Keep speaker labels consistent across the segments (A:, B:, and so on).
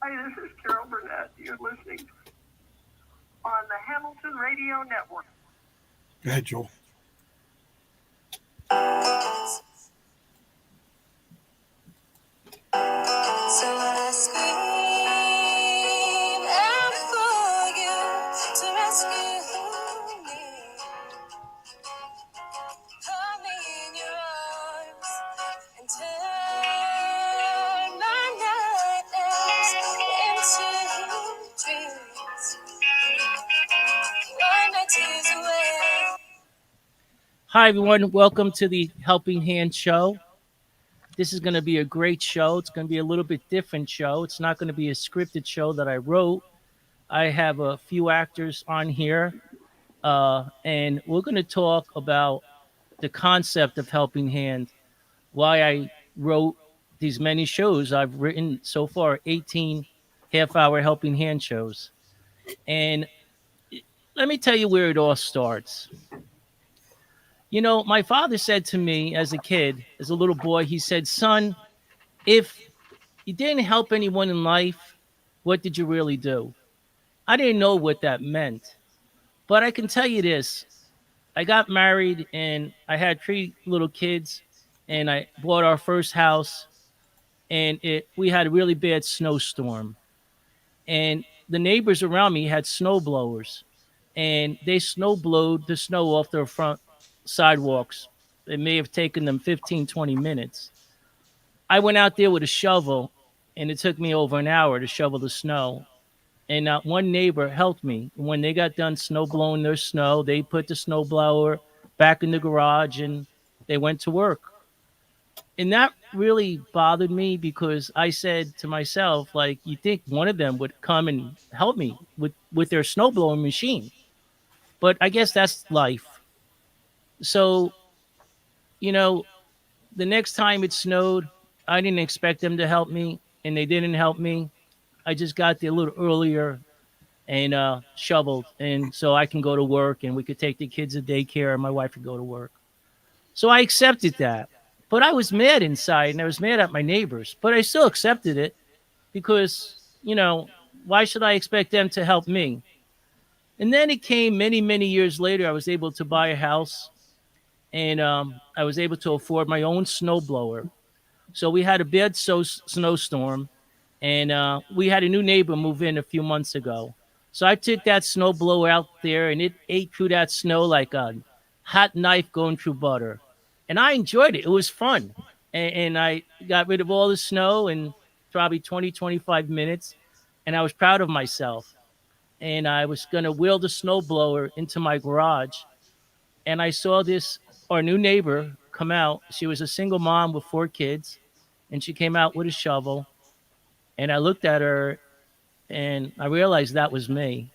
A: Hi, this is Carol Burnett. You're listening on the Hamilton Radio Network.
B: Go ahead, Joel.
C: So I scream out for you to rescue me. Hold me in your arms and turn my nightmares into dreams. Wipe my tears away.
D: Hi, everyone. Welcome to the Helping Hand Show. This is going to be a great show. It's going to be a little bit different show. It's not going to be a scripted show that I wrote. I have a few actors on here, and we're going to talk about the concept of Helping Hand, why I wrote these many shows. I've written so far 18 half-hour Helping Hand shows. And let me tell you where it all starts. You know, my father said to me as a kid, as a little boy, he said, "Son, if you didn't help anyone in life, what did you really do?" I didn't know what that meant. But I can tell you this. I got married and I had three little kids and I bought our first house and we had a really bad snowstorm. And the neighbors around me had snow blowers and they snow blowed the snow off their front sidewalks. It may have taken them 15, 20 minutes. I went out there with a shovel and it took me over an hour to shovel the snow. And not one neighbor helped me. When they got done snow blowing their snow, they put the snow blower back in the garage and they went to work. And that really bothered me because I said to myself, like, you think one of them would come and help me with their snow blowing machine. But I guess that's life. So, you know, the next time it snowed, I didn't expect them to help me and they didn't help me. I just got there a little earlier and shoveled, and so I can go to work, and we could take the kids to daycare, and my wife could go to work. So I accepted that, but I was mad inside, and I was mad at my neighbors, but I still accepted it because why should I expect them to help me? And then it came many, many years later. I was able to buy a house, and I was able to afford my own snowblower. So we had a bad snowstorm, and we had a new neighbor move in a few months ago. So I took that snow blower out there, and it ate through that snow like a hot knife going through butter. And I enjoyed it. It was fun. And I got rid of all the snow in probably 20, 25 minutes. And I was proud of myself. And I was going to wheel the snow blower into my garage. And I saw our new neighbor come out. She was a single mom with four kids. And she came out with a shovel. And I looked at her and I realized that was me.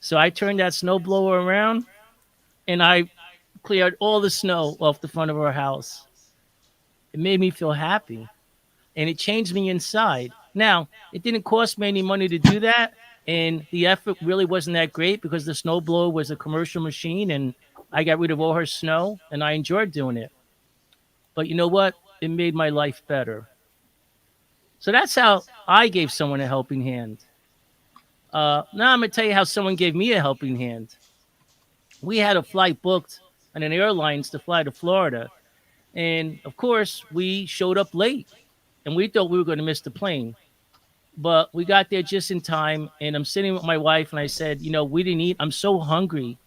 D: So I turned that snowblower around and I cleared all the snow off the front of our house. It made me feel happy and it changed me inside. Now, it didn't cost me any money to do that. And the effort really wasn't that great because the snowblower was a commercial machine and I got rid of all her snow and I enjoyed doing it. But you know what? It made my life better. So that's how I gave someone a helping hand. Now I'm going to tell you how someone gave me a helping hand. We had a flight booked on an airlines to fly to Florida. And of course, we showed up late and we thought we were going to miss the plane. But we got there just in time. And I'm sitting with my wife and I said, we didn't eat. I'm so hungry,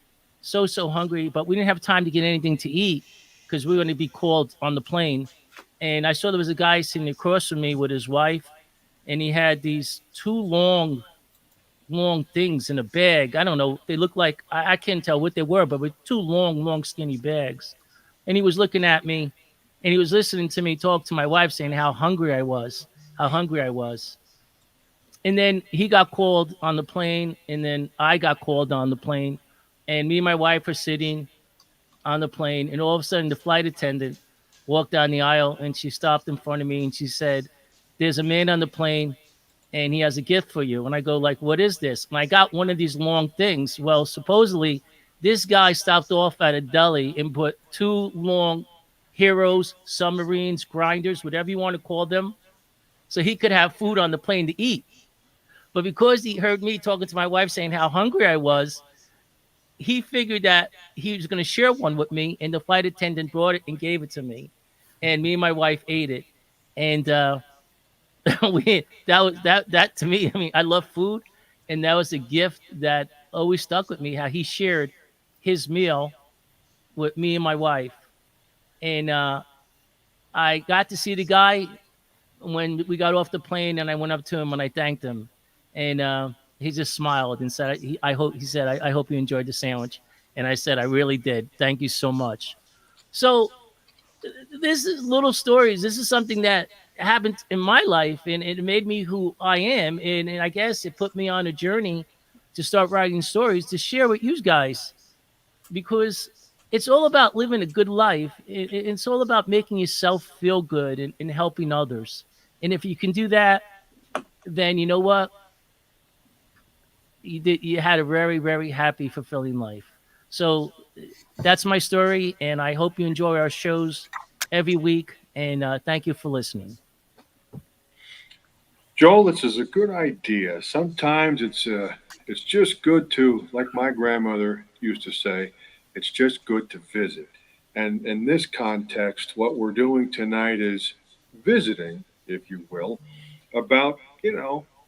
D: so hungry. But we didn't have time to get anything to eat because we were going to be called on the plane. And I saw there was a guy sitting across from me with his wife. And he had these two long things in a bag. I don't know. They looked like I can't tell what they were, but with two long, skinny bags. And he was looking at me and he was listening to me talk to my wife saying how hungry I was, how hungry I was. And then he got called on the plane and then I got called on the plane and me and my wife were sitting on the plane and all of a sudden the flight attendant walked down the aisle and she stopped in front of me and she said, "There's a man on the plane and he has a gift for you." And I go like, "What is this?" And I got one of these long things. Well, supposedly this guy stopped off at a deli and put two long heroes, submarines, grinders, whatever you want to call them, so he could have food on the plane to eat. But because he heard me talking to my wife saying how hungry I was, he figured that he was going to share one with me, and the flight attendant brought it and gave it to me, and me and my wife ate it, and that to me. I mean, I love food, and that was a gift that always stuck with me. How he shared his meal with me and my wife, and I got to see the guy when we got off the plane, and I went up to him and I thanked him, and he just smiled and said, "I hope." He said, "I hope you enjoyed the sandwich," and I said, "I really did. Thank you so much." So this is little stories. This is something that happened in my life, and it made me who I am, and I guess it put me on a journey to start writing stories to share with you guys, because it's all about living a good life. It's all about making yourself feel good and helping others. And if you can do that, then you know what? You had a very, very happy, fulfilling life. So that's my story, and I hope you enjoy our shows every week. And thank you for listening.
E: Joel, this is a good idea. Sometimes it's just good to, like my grandmother used to say, it's just good to visit. And in this context, what we're doing tonight is visiting, if you will, about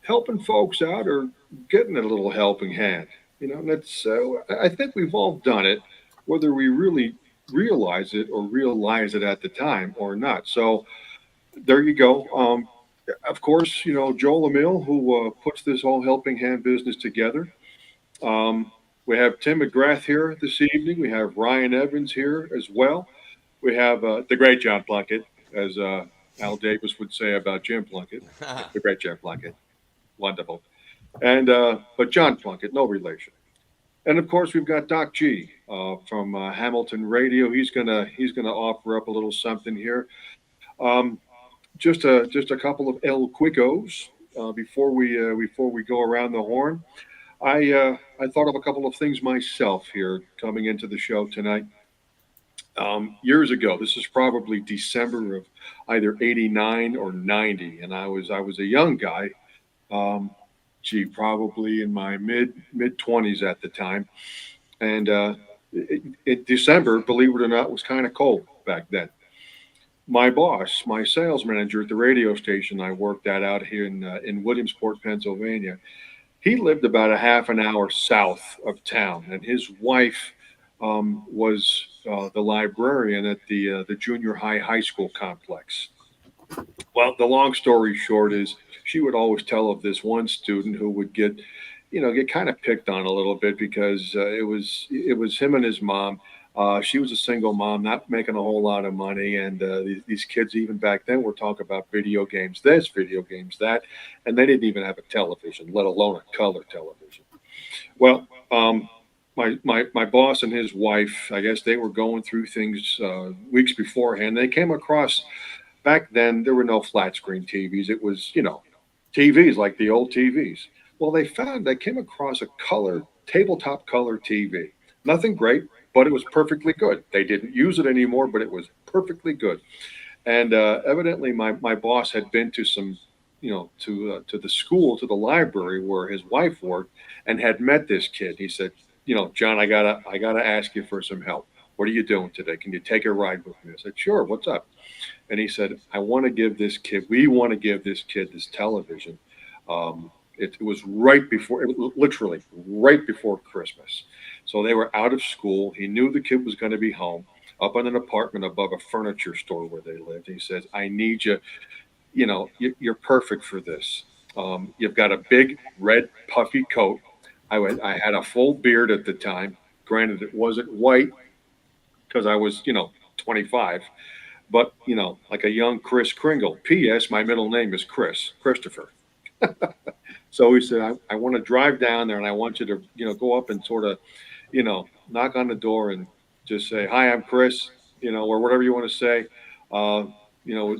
E: helping folks out or getting a little helping hand. And that's I think we've all done it, whether we really realize it or realize it at the time or not. So there you go. Of course, Joel Emil, who puts this whole helping hand business together. We have Tim McGrath here this evening. We have Ryan Evans here as well. We have the great John Plunkett, as Al Davis would say about Jim Plunkett, the great Jim Plunkett. Wonderful. And but John Plunkett, no relation. And of course, we've got Doc G from Hamilton Radio. He's gonna offer up a little something here. Um, just a couple of El Quicos before we go around the horn. I thought of a couple of things myself here coming into the show tonight. Years ago, this is probably December of either '89 or '90, and I was a young guy. Um, Probably in my mid 20s at the time, and December, believe it or not, was kind of cold back then. My boss, my sales manager at the radio station I worked at out here in Williamsport, Pennsylvania, he lived about a half an hour south of town, and his wife was the librarian at the junior high school complex. Well, the long story short is she would always tell of this one student who would get kind of picked on a little bit because it was him and his mom. She was a single mom, not making a whole lot of money, and these kids even back then were talking about video games, this, video games, that, and they didn't even have a television, let alone a color television. Well, my boss and his wife, I guess they were going through things weeks beforehand. They came across, back then there were no flat screen TVs. It was TVs like the old TVs. Well, they came across a color tabletop color TV. Nothing great, but it was perfectly good. They didn't use it anymore, but it was perfectly good. And evidently, my boss had been to some, to the school, to the library where his wife worked, and had met this kid. He said, John, I gotta ask you for some help. What are you doing today? Can you take a ride with me? I said, sure. What's up? And he said, we want to give this kid this television. It was literally right before Christmas. So they were out of school. He knew the kid was going to be home up in an apartment above a furniture store where they lived. He says, I need you, you're perfect for this. You've got a big red puffy coat. I had a full beard at the time. Granted, it wasn't white because I was, 25, but, like a young Kris Kringle. P.S. My middle name is Christopher. So he said, I want to drive down there and I want you to, go up and sort of, knock on the door and just say, hi, I'm Chris, or whatever you want to say. You know,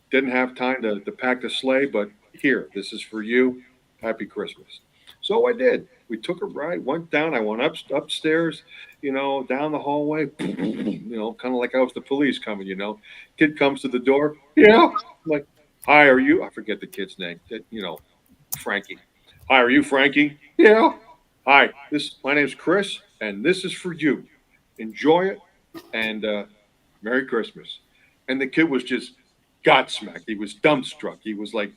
E: didn't have time to pack the sleigh, but here, this is for you. Happy Christmas. So I did. We took a ride, went down. I went upstairs, down the hallway, kind of like I was the police coming. Kid comes to the door. Yeah. I'm like, hi, are you? I forget the kid's name. Frankie. Hi, are you Frankie? Yeah. Hi, my name's Chris, and this is for you. Enjoy it, and Merry Christmas. And the kid was just godsmacked. He was dumbstruck. He was like,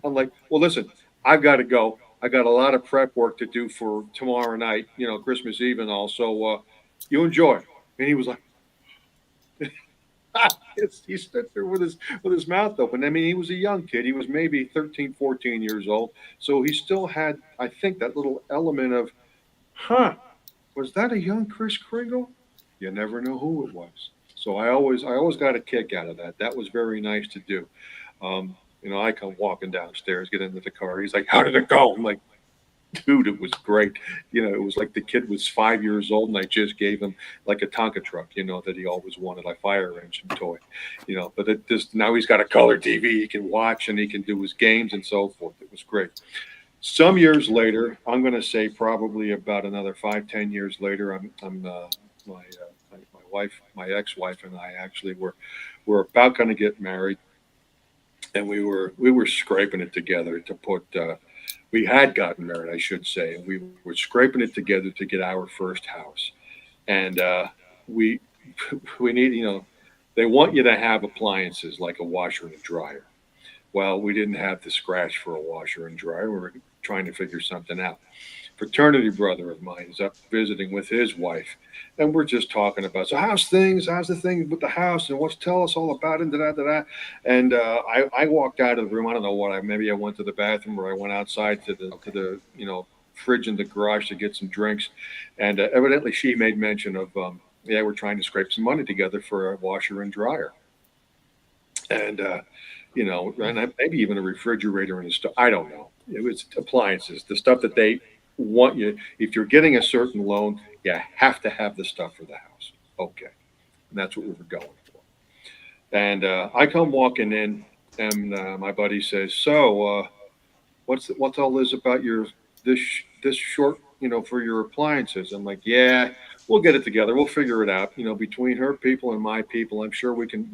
E: I'm like, well, listen, I've got to go. I got a lot of prep work to do for tomorrow night, Christmas Eve and all. So you enjoy. And he was like, he stood there with his mouth open. I mean, he was a young kid. He was maybe 13, 14 years old. So he still had, I think, that little element of, huh, was that a young Chris Kringle? You never know who it was. So I always got a kick out of that. That was very nice to do. I come walking downstairs, get into the car. He's like, "How did it go?" I'm like, "Dude, it was great." It was like the kid was 5 years old, and I just gave him like a Tonka truck, that he always wanted, a fire engine toy. But it just now he's got a color TV he can watch and he can do his games and so forth. It was great. Some years later, I'm going to say probably about another 5, 10 years later, my wife, my ex-wife, and I actually were about going to get married, and we were scraping it together to put. We had gotten married, I should say, and we were scraping it together to get our first house, and we we need they want you to have appliances like a washer and a dryer. Well, we didn't have the scratch for a washer and dryer. We were trying to figure something out. Fraternity brother of mine is up visiting with his wife, and we're just talking about, so how's things? How's the thing with the house? And what's tell us all about it? Da, da, da, da. And I walked out of the room. I don't know what maybe I went to the bathroom or I went outside to the fridge in the garage to get some drinks, and evidently she made mention of yeah, we're trying to scrape some money together for a washer and dryer, and and maybe even a refrigerator and stuff. I don't know. It was appliances, the stuff that they want you. If you're getting a certain loan, you have to have the stuff for the house. Okay, and that's what we were going for. And I come walking in, and my buddy says, "So, what's all this about your this this short, for your appliances?" I'm like, "Yeah, we'll get it together. We'll figure it out. Between her people and my people, I'm sure we can.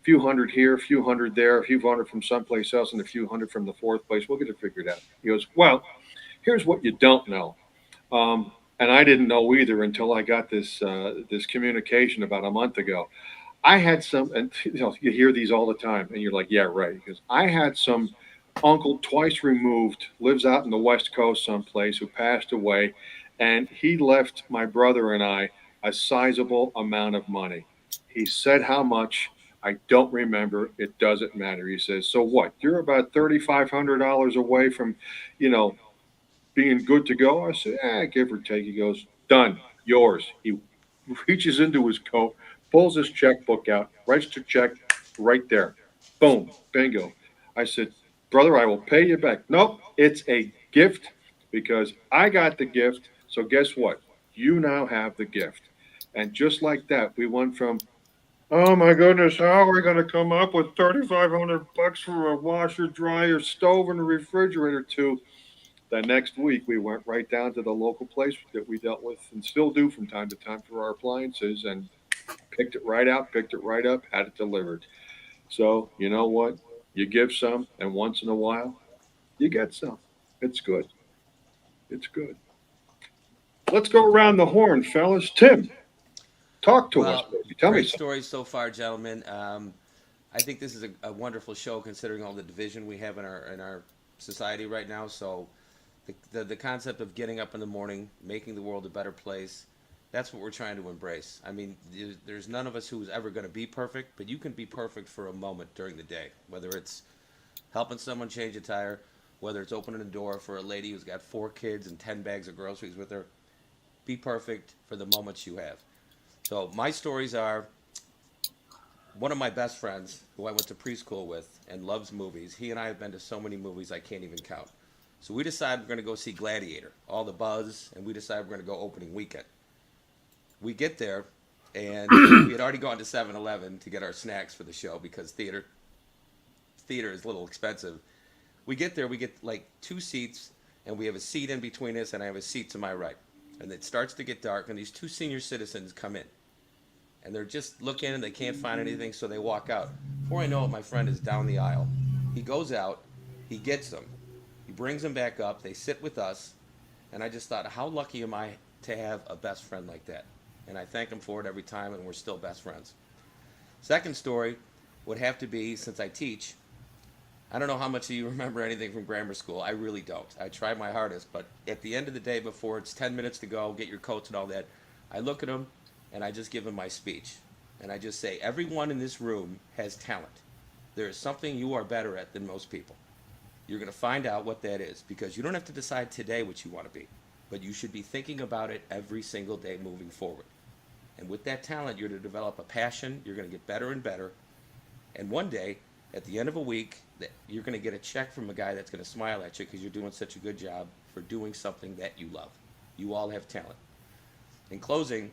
E: Few hundred here, a few hundred there, a few hundred from someplace else, and a few hundred from the fourth place. We'll get it figured out." He goes, "Well, here's what you don't know." And I didn't know either until I got this communication about a month ago. I had some, and you hear these all the time, and you're like, "Yeah, right." Because I had some uncle twice removed, lives out in the West Coast someplace, who passed away, and he left my brother and I a sizable amount of money. He said how much. I don't remember. It doesn't matter. He says, "So what? You're about $3,500 away from, you know, being good to go." I said, give or take. He goes, "Done. Yours." He reaches into his coat, pulls his checkbook out, writes the check right there. Boom. Bingo. I said, "Brother, I will pay you back." "Nope. It's a gift because I got the gift. So guess what? You now have the gift." And just like that, we went from, "Oh my goodness, how are we going to come up with $3,500 for a washer, dryer, stove, and a refrigerator?" To the next week, we went right down to the local place that we dealt with and still do from time to time for our appliances, and picked it right out, picked it right up, had it delivered. So you know what? You give some, and once in a while, you get some. It's good. It's good. Let's go around the horn, fellas. Tim, talk to us,
F: Well,
E: baby. Tell me
F: great
E: something.
F: stories so far, gentlemen. I think this is a wonderful show considering all the division we have in our society right now. So, the concept of getting up in the morning, making the world a better place, that's what we're trying to embrace. I mean, there's none of us who's ever going to be perfect, but you can be perfect for a moment during the day, whether it's helping someone change a tire, whether it's opening a door for a lady who's got 4 kids and 10 bags of groceries with her. Be perfect for the moments you have. So my stories are one of my best friends who I went to preschool with and loves movies. He and I have been to so many movies I can't even count. So we decided we're going to go see Gladiator, all the buzz, and we decided we're going to go opening weekend. We get there, and we had already gone to 7-Eleven to get our snacks for the show because theater is a little expensive. We get there, we get like 2 seats, and we have a seat in between us, and I have a seat to my right. And it starts to get dark, and these 2 senior citizens come in. And they're just looking, and they can't find anything, so they walk out. Before I know it, my friend is down the aisle. He goes out, he gets them, he brings them back up. They sit with us. And I just thought, how lucky am I to have a best friend like that? And I thank him for it every time, and we're still best friends. Second story would have to be, since I teach, I don't know how much of you remember anything from grammar school. I really don't. I try my hardest, but at the end of the day, before it's 10 minutes to go, get your coats and all that, I look at them and I just give them my speech. And I just say, everyone in this room has talent. There is something you are better at than most people. You're going to find out what that is, because you don't have to decide today what you want to be, but you should be thinking about it every single day moving forward. And with that talent, you're to develop a passion. You're going to get better and better. And one day, at the end of a week, you're going to get a check from a guy that's going to smile at you because you're doing such a good job for doing something that you love. You all have talent. In closing,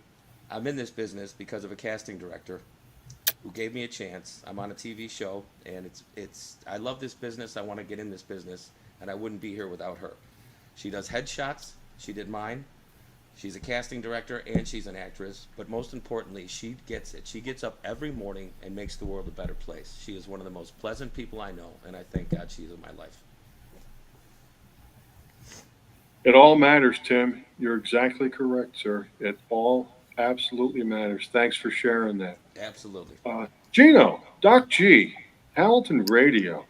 F: I'm in this business because of a casting director who gave me a chance. I'm on a TV show, and I love this business. I want to get in this business, and I wouldn't be here without her. She does headshots. She did mine. She's a casting director, and she's an actress. But most importantly, she gets it. She gets up every morning and makes the world a better place. She is one of the most pleasant people I know, and I thank God she's in my life.
E: It all matters, Tim. You're exactly correct, sir. It all absolutely matters. Thanks for sharing that.
F: Absolutely.
E: Gino, Doc G, Hamilton Radio.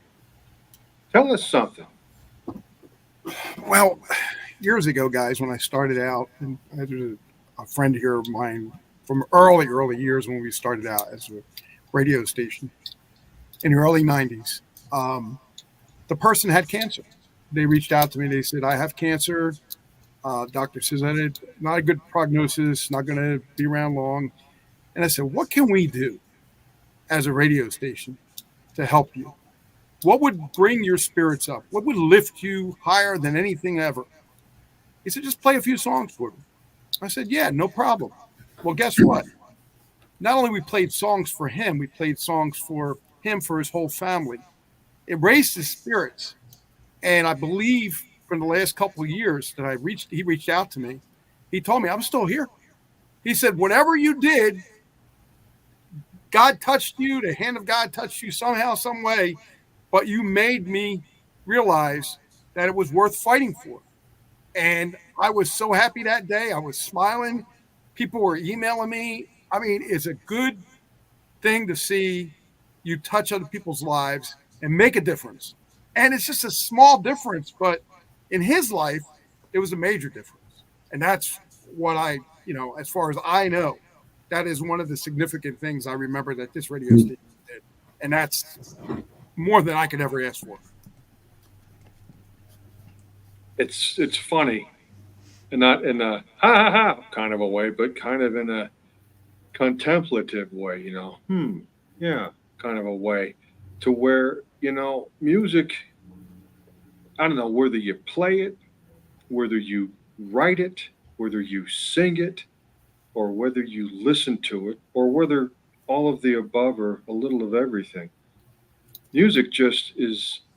E: Tell us something.
B: Well, years ago, guys, when I started out, and there's a friend here of mine from early years when we started out as a radio station in the early 90s. The person had cancer. They reached out to me. They said, I have cancer. Doctor says that not a good prognosis, not going to be around long. And I said, what can we do as a radio station to help you? What would bring your spirits up? What would lift you higher than anything ever? He said, just play a few songs for me. I said, yeah, no problem. Well, guess what? Not only we played songs for him, we played songs for him, for his whole family. It raised his spirits. And I believe from the last couple of years that he reached out to me. He told me, I'm still here. He said, whatever you did, God touched you, the hand of God touched you somehow, some way, but you made me realize that it was worth fighting for. And I was so happy that day. I was smiling. People were emailing me. I mean, it's a good thing to see you touch other people's lives and make a difference. And it's just a small difference, but in his life, it was a major difference. And that's what as far as I know, that is one of the significant things I remember that this radio station did. And that's more than I could ever ask for.
E: It's funny, and not in a ha ha ha kind of a way, but kind of in a contemplative way, yeah, kind of a way, to where, music, I don't know, whether you play it, whether you write it, whether you sing it, or whether you listen to it, or whether all of the above or a little of everything. Music just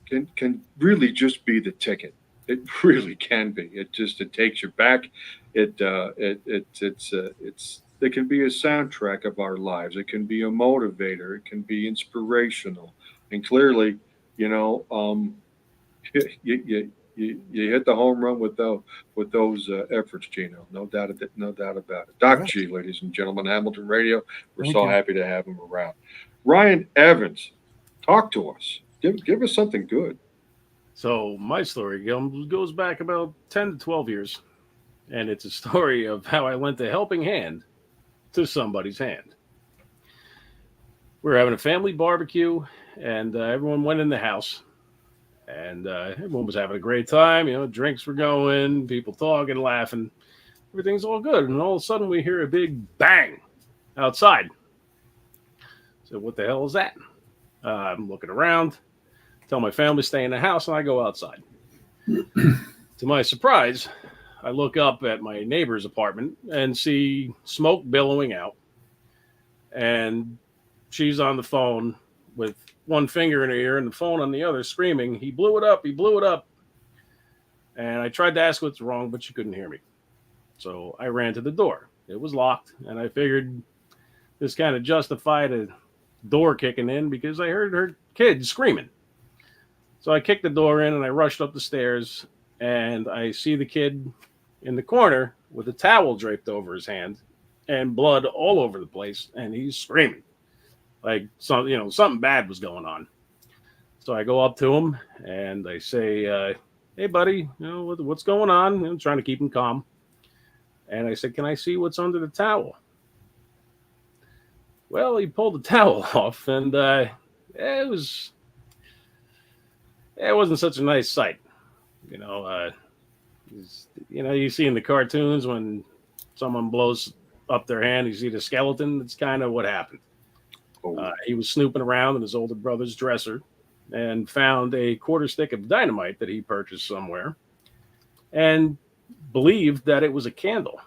E: can really just be the ticket. It really can be. It takes you back. It can be a soundtrack of our lives. It can be a motivator. It can be inspirational. And clearly, you hit the home run with those efforts, Gino. No doubt about it. Doc G, ladies and gentlemen, Hamilton Radio. We're so happy to have him around. Ryan Evans, talk to us. Give us something good.
G: So my story goes back about 10 to 12 years, and it's a story of how I lent a helping hand to somebody's hand. We were having a family barbecue, and everyone went in the house, and everyone was having a great time. Drinks were going, people talking, laughing. Everything's all good, and all of a sudden we hear a big bang outside. So what the hell is that? I'm looking around. Tell my family to stay in the house, and I go outside. To my surprise, I look up at my neighbor's apartment and see smoke billowing out. And she's on the phone with one finger in her ear and the phone on the other, screaming, "He blew it up, he blew it up." And I tried to ask what's wrong, but she couldn't hear me. So I ran to the door. It was locked, and I figured this kind of justified a door kicking in because I heard her kid screaming. So I kicked the door in and I rushed up the stairs, and I see the kid in the corner with a towel draped over his hand and blood all over the place, and he's screaming like something bad was going on. So I go up to him and I say, "Hey, buddy, what's going on?" I'm trying to keep him calm. And I said, "Can I see what's under the towel?" Well, he pulled the towel off, and it wasn't such a nice sight. You see in the cartoons when someone blows up their hand, you see the skeleton. That's kind of what happened. He was snooping around in his older brother's dresser and found a quarter stick of dynamite that he purchased somewhere and believed that it was a candle.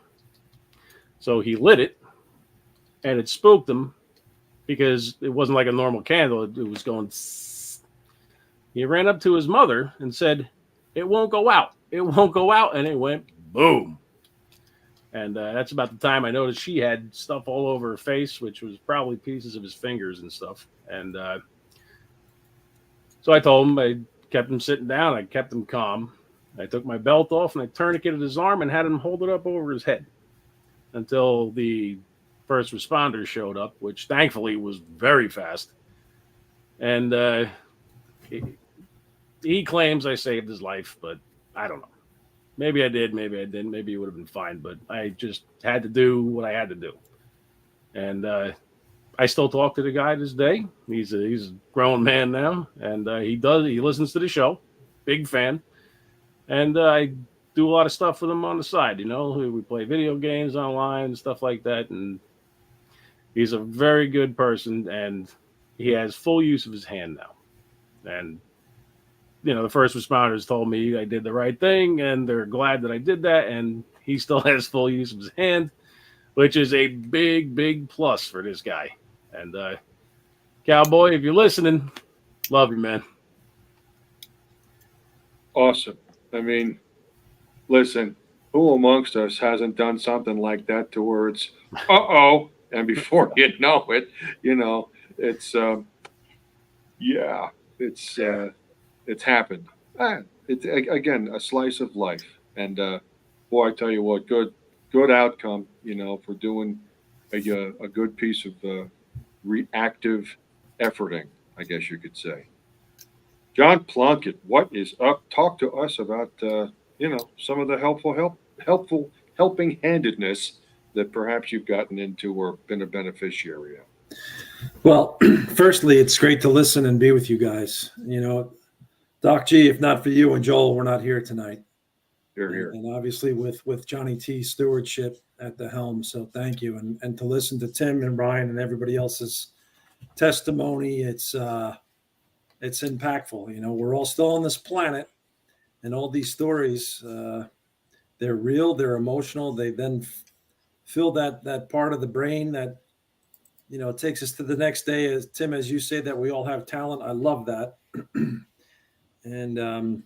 G: So he lit it, and it spooked him because it wasn't like a normal candle. It was going. Tss. He ran up to his mother and said, "It won't go out. It won't go out." And it went boom. And that's about the time I noticed she had stuff all over her face, which was probably pieces of his fingers and stuff. And so I told him, I kept him sitting down. I kept him calm. I took my belt off and I tourniqueted his arm and had him hold it up over his head until the first responders showed up, which thankfully was very fast. And he claims I saved his life, but I don't know. Maybe I did, maybe I didn't. Maybe it would have been fine, but I just had to do what I had to do. And I still talk to the guy this day. He's a grown man now, and he listens to the show. Big fan. And I do a lot of stuff with him on the side. We play video games online and stuff like that. And he's a very good person, and he has full use of his hand now. And the first responders told me I did the right thing, and they're glad that I did that. And he still has full use of his hand, which is a big, big plus for this guy. And Cowboy, if you're listening, love you, man.
E: Awesome. I mean, listen, who amongst us hasn't done something like that to where it's, uh-oh, and before you know it, it's, it's happened. It's, again, a slice of life. And, boy, I tell you what, good outcome, for doing a good piece of reactive efforting, I guess you could say. John Plunkett, what is up? Talk to us about, some of the helpful helping handedness that perhaps you've gotten into or been a beneficiary of.
H: Well, firstly, it's great to listen and be with you guys. Doc G, if not for you and Joel, we're not here tonight.
E: You're here.
H: And obviously with Johnny T's stewardship at the helm. So thank you. And to listen to Tim and Brian and everybody else's testimony, it's impactful. We're all still on this planet, and all these stories, they're real, they're emotional. They then fill that part of the brain that, it takes us to the next day. As Tim, as you say, that we all have talent. I love that. And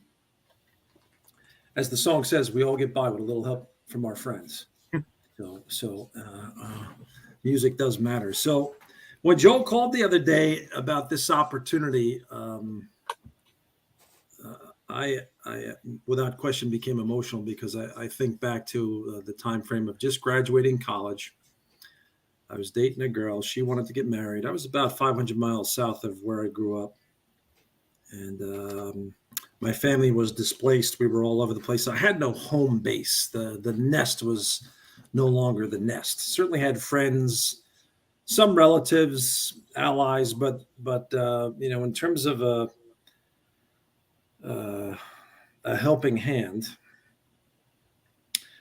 H: as the song says, we all get by with a little help from our friends. So music does matter. So when Joel called the other day about this opportunity, I without question became emotional because I think back to the time frame of just graduating college. I was dating a girl. She wanted to get married. I was about 500 miles south of where I grew up. And my family was displaced. We were all over the place. I had no home base. The nest was no longer the nest. Certainly had friends, some relatives, allies, but in terms of a helping hand,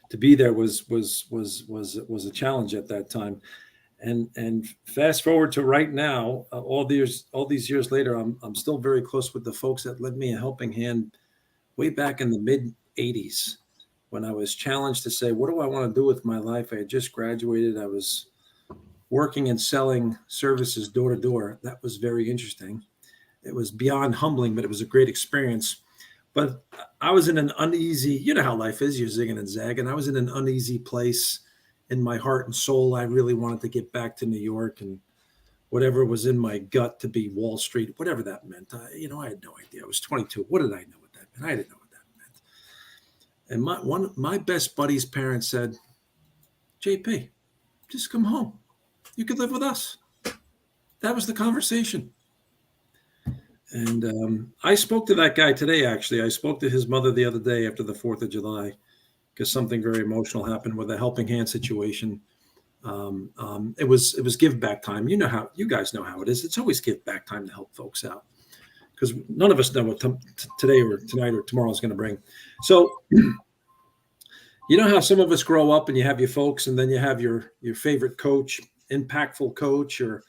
H: to be there was a challenge at that time. And fast forward to right now, all these years later, I'm still very close with the folks that lent me a helping hand way back in the mid 80s when I was challenged to say, what do I want to do with my life? I had just graduated. I was working and selling services door to door. That was very interesting. It was beyond humbling, but it was a great experience. But I was in an uneasy, how life is, you're zigging and zagging. I was in an uneasy place in my heart and soul. I really wanted to get back to New York and whatever was in my gut to be Wall Street, whatever that meant. I had no idea. I was 22. What did I know what that meant? I didn't know what that meant. And my best buddy's parents said, JP, just come home. You could live with us. That was the conversation. And I spoke to that guy today, actually. I spoke to his mother the other day after the 4th of July because something very emotional happened with a helping hand situation. It was give back time. You guys know how it is. It's always give back time to help folks out because none of us know what today or tonight or tomorrow is going to bring. So, you know how some of us grow up and you have your folks and then you have your favorite coach, impactful coach, or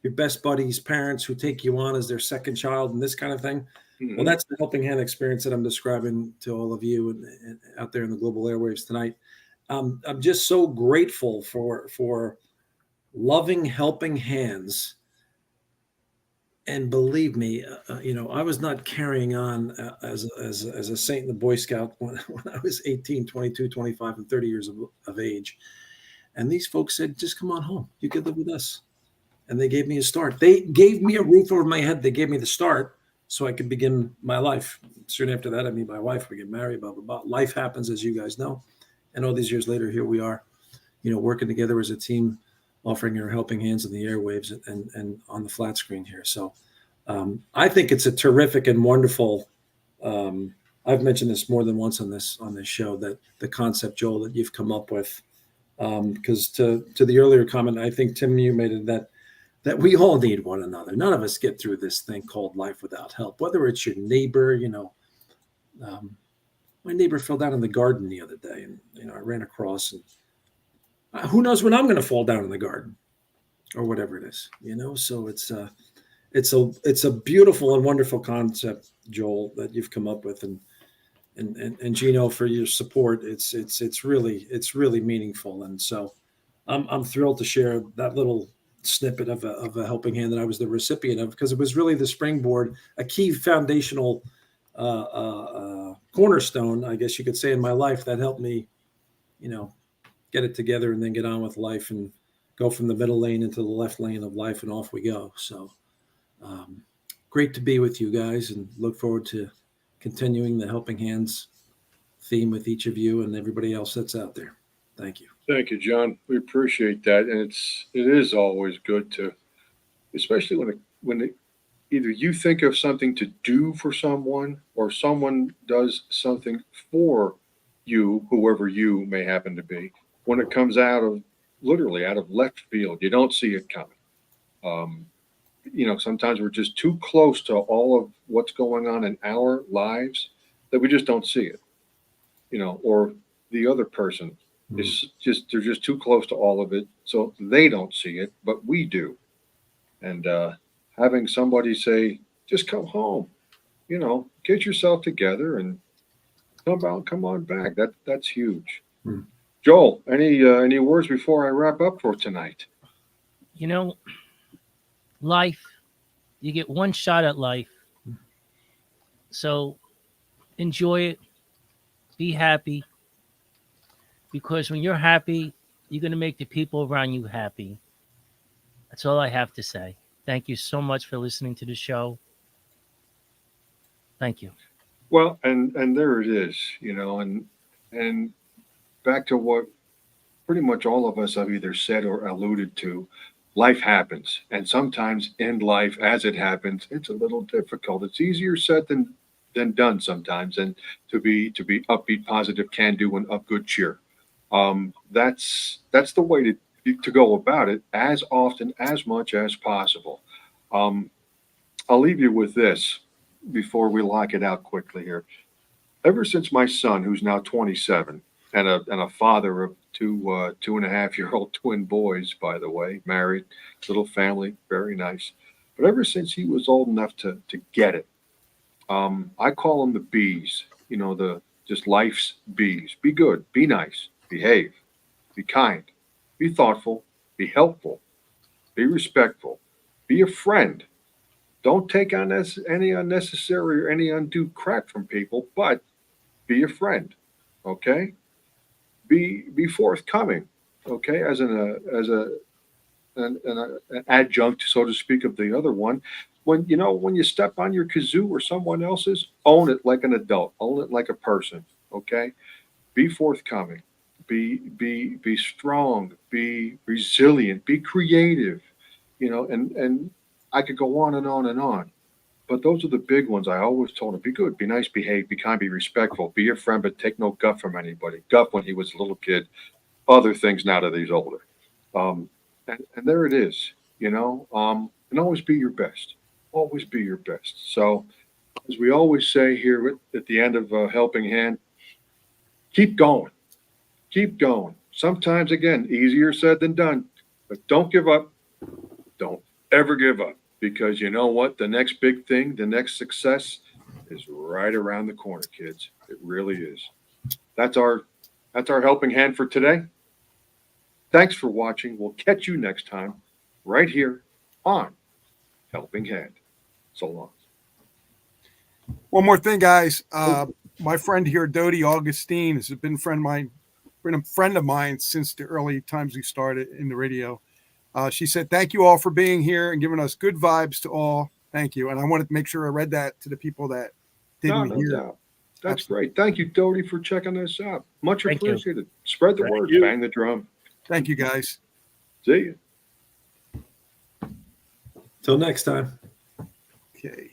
H: your best buddy's parents who take you on as their second child and this kind of thing. Mm-hmm. Well, that's the helping hand experience that I'm describing to all of you and out there in the global airwaves tonight. I'm just so grateful for loving helping hands. And believe me, I was not carrying on as a saint in the Boy Scout when I was 18, 22, 25, and 30 years of age. And these folks said, just come on home. You could live with us. And they gave me a start. They gave me a roof over my head. They gave me the start so I could begin my life. Soon after that, I meet my wife. We get married, blah, blah, blah. Life happens, as you guys know. And all these years later, here we are, working together as a team, offering our helping hands in the airwaves and on the flat screen here. So I think it's a terrific and wonderful. I've mentioned this more than once on this show, that the concept, Joel, that you've come up with, because to the earlier comment, I think, Tim, you made it that we all need one another. None of us get through this thing called life without help, whether it's your neighbor. My neighbor fell down in the garden the other day, and I ran across, and who knows when I'm going to fall down in the garden or whatever it is, so it's a beautiful and wonderful concept, Joel, that you've come up with, and Gino, for your support. It's really meaningful. And so I'm thrilled to share that little snippet of a helping hand that I was the recipient of, because it was really the springboard, a key foundational cornerstone, I guess you could say, in my life that helped me, get it together and then get on with life and go from the middle lane into the left lane of life, and off we go. So great to be with you guys, and look forward to continuing the helping hands theme with each of you and everybody else that's out there. Thank you.
E: Thank you, John. We appreciate that. And it is always good to, especially when either you think of something to do for someone, or someone does something for you, whoever you may happen to be, when it comes literally out of left field. You don't see it coming. Sometimes we're just too close to all of what's going on in our lives that we just don't see it, or the other person is they're just too close to all of it. So they don't see it, but we do. And having somebody say, just come home, get yourself together and come on back. That's huge. Joel, any words before I wrap up for tonight?
D: Life, you get one shot at life. So enjoy it. Be happy. Because when you're happy, you're going to make the people around you happy. That's all I have to say. Thank you so much for listening to the show. Thank you.
E: Well, and there it is, and back to what pretty much all of us have either said or alluded to. Life happens, and sometimes in life, as it happens, it's a little difficult. It's easier said than done sometimes, and to be upbeat, positive, can do, and of good cheer. That's the way to go about it, as often, as much as possible. I'll leave you with this before we lock it out quickly here. Ever since my son, who's now 27, and a father of two 2.5-year-old twin boys, by the way, married, little family, very nice. But ever since he was old enough to get it, I call them the B's, just life's B's. Be good, be nice, behave, be kind, be thoughtful, be helpful, be respectful, be a friend. Don't take on any unnecessary or any undue crap from people, but be a friend, okay? Be forthcoming, okay? As a an adjunct, so to speak, of the other one. When you step on your kazoo or someone else's, own it like an adult, own it like a person. Okay, be forthcoming, be strong, be resilient, be creative. And I could go on and on and on. But those are the big ones. I always told him, be good, be nice, behave, be kind, be respectful, be your friend, but take no guff from anybody. Guff when he was a little kid, other things now that he's older. And there it is, and always be your best. Always be your best. So, as we always say here at the end of Helping Hand, keep going. Keep going. Sometimes, again, easier said than done, but don't give up. Don't ever give up, because you know what? The next big thing, the next success is right around the corner, kids. It really is. That's our Helping Hand for today. Thanks for watching. We'll catch you next time right here on Helping Hand. So long.
B: One more thing, guys. My friend here, Dodie Augustine, has been a friend of mine since the early times we started in the radio. She said, "Thank you all for being here and giving us good vibes to all. Thank you." And I wanted to make sure I read that to the people that didn't
E: No
B: hear.
E: doubt. That's great. Thank you, Dodie, for checking this out. Much
D: Thank you.
E: appreciated. Spread the
G: Thank
E: word.
G: you.
E: Bang the drum.
B: Thank you, guys.
E: See you.
H: Till next time.
B: Okay.